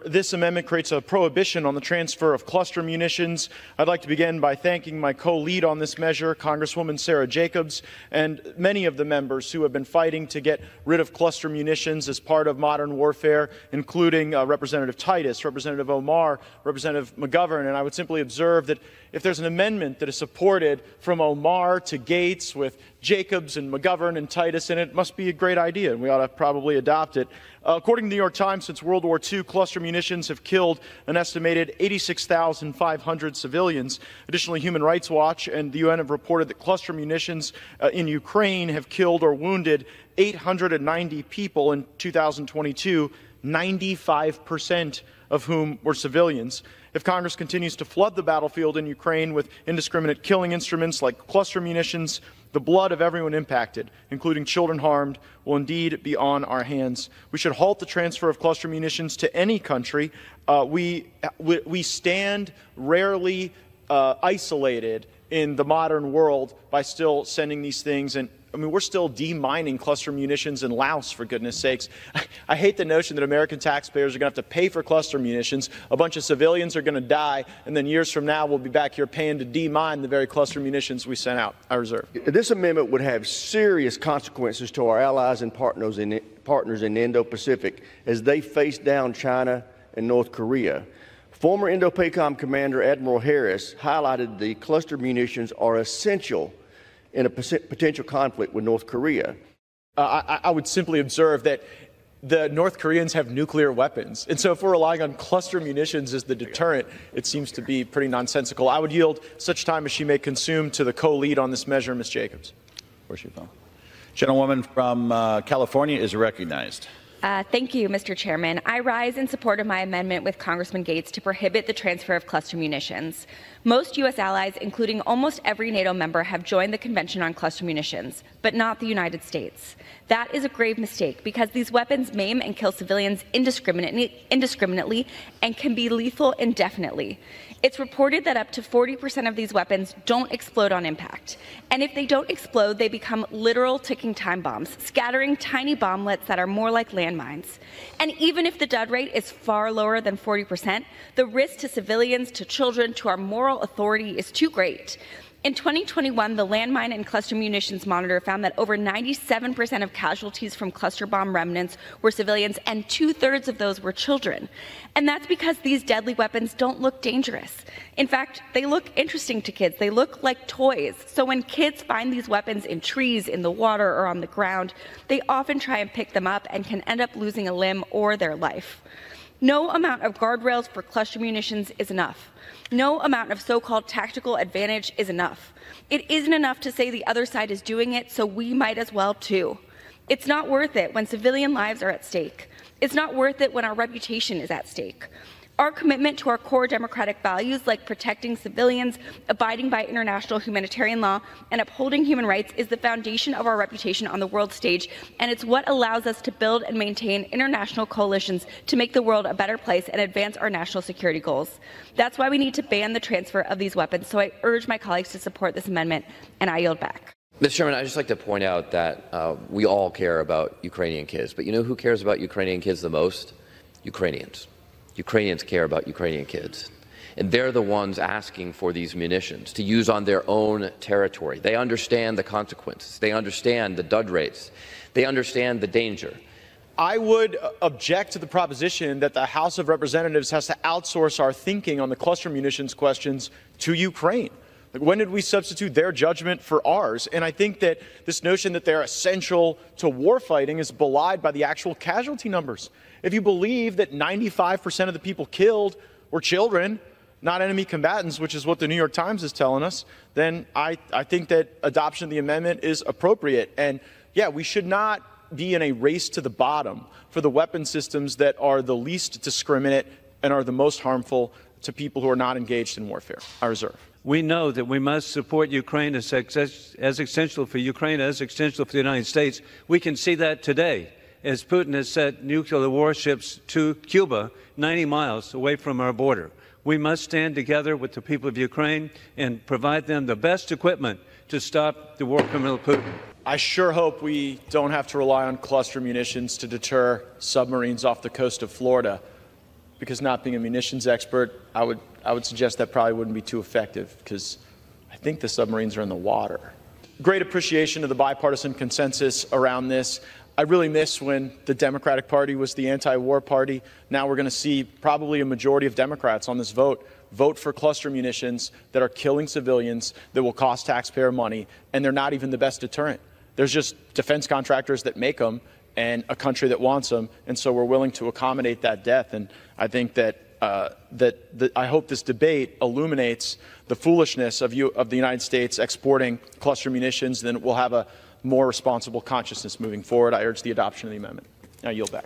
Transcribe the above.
This amendment creates a prohibition on the transfer of cluster munitions. I'd like to begin by thanking my co-lead on this measure, Congresswoman Sara Jacobs, and many of the members who have been fighting to get rid of cluster munitions as part of modern warfare, including Representative Titus, Representative Omar, Representative McGovern. And I would simply observe that if there's an amendment that is supported from Omar to Gaetz with Jacobs and McGovern and Titus in it, it must be a great idea, and we ought to probably adopt it. According to the New York Times, since World War II, cluster munitions have killed an estimated 86,500 civilians. Additionally, Human Rights Watch and the UN have reported that cluster munitions in Ukraine have killed or wounded 890 people in 2022, 95% of whom were civilians. If Congress continues to flood the battlefield in Ukraine with indiscriminate killing instruments like cluster munitions, the blood of everyone impacted, including children harmed, will indeed be on our hands. We should halt the transfer of cluster munitions to any country. We stand rarely isolated in the modern world by still sending these things. And I mean, we're still demining cluster munitions in Laos, for goodness sakes. I hate the notion that American taxpayers are going to have to pay for cluster munitions. A bunch of civilians are going to die, and then years from now, we'll be back here paying to demine the very cluster munitions we sent out. I reserve. This amendment would have serious consequences to our allies and partners in the Indo-Pacific as they face down China and North Korea. Former Indo-PACOM Commander Admiral Harris highlighted the cluster munitions are essential in a potential conflict with North Korea. I would simply observe that the North Koreans have nuclear weapons. And so if we're relying on cluster munitions as the deterrent, it seems to be pretty nonsensical. I would yield such time as she may consume to the co-lead on this measure, Ms. Jacobs. Where's she from? Gentlewoman from California is recognized. Thank you, Mr. Chairman. I rise in support of my amendment with Congressman Gaetz to prohibit the transfer of cluster munitions. Most U.S. allies, including almost every NATO member, have joined the Convention on Cluster Munitions, but not the United States. That is a grave mistake because these weapons maim and kill civilians indiscriminately and can be lethal indefinitely. It's reported that up to 40% of these weapons don't explode on impact. And if they don't explode, they become literal ticking time bombs, scattering tiny bomblets that are more like landmines. And even if the dud rate is far lower than 40%, the risk to civilians, to children, to our moral authority is too great. In 2021, the Landmine and Cluster Munitions Monitor found that over 97% of casualties from cluster bomb remnants were civilians, and 2/3 of those were children. And that's because these deadly weapons don't look dangerous. In fact, they look interesting to kids. They look like toys. So when kids find these weapons in trees, in the water, or on the ground, they often try and pick them up and can end up losing a limb or their life. No amount of guardrails for cluster munitions is enough. No amount of so-called tactical advantage is enough. It isn't enough to say the other side is doing it, so we might as well too. It's not worth it when civilian lives are at stake. It's not worth it when our reputation is at stake. Our commitment to our core democratic values, like protecting civilians, abiding by international humanitarian law, and upholding human rights, is the foundation of our reputation on the world stage, and it's what allows us to build and maintain international coalitions to make the world a better place and advance our national security goals. That's why we need to ban the transfer of these weapons, so I urge my colleagues to support this amendment, and I yield back. Mr. Chairman, I'd just like to point out that we all care about Ukrainian kids, but you know who cares about Ukrainian kids the most? Ukrainians. Ukrainians care about Ukrainian kids. And they're the ones asking for these munitions to use on their own territory. They understand the consequences. They understand the dud rates. They understand the danger. I would object to the proposition that the House of Representatives has to outsource our thinking on the cluster munitions questions to Ukraine. Like, when did we substitute their judgment for ours? And I think that this notion that they're essential to warfighting is belied by the actual casualty numbers. If you believe that 95% of the people killed were children, not enemy combatants, which is what the New York Times is telling us, then I think that adoption of the amendment is appropriate. And yeah, we should not be in a race to the bottom for the weapon systems that are the least discriminate and are the most harmful to people who are not engaged in warfare. I reserve. We know that we must support Ukraine as essential for Ukraine, as essential for the United States. We can see that today, as Putin has sent nuclear warships to Cuba, 90 miles away from our border. We must stand together with the people of Ukraine and provide them the best equipment to stop the war criminal Putin. I sure hope we don't have to rely on cluster munitions to deter submarines off the coast of Florida. because not being a munitions expert, I would suggest that probably wouldn't be too effective, because I think the submarines are in the water. Great appreciation of the bipartisan consensus around this. I really miss when the Democratic Party was the anti-war party. Now we're going to see probably a majority of Democrats on this vote for cluster munitions that are killing civilians, that will cost taxpayer money, and they're not even the best deterrent. There's just defense contractors that make them and a country that wants them, and so we're willing to accommodate that death. And I think that I hope this debate illuminates the foolishness of the United States exporting cluster munitions, then we'll have a more responsible consciousness moving forward. I urge the adoption of the amendment. I yield back.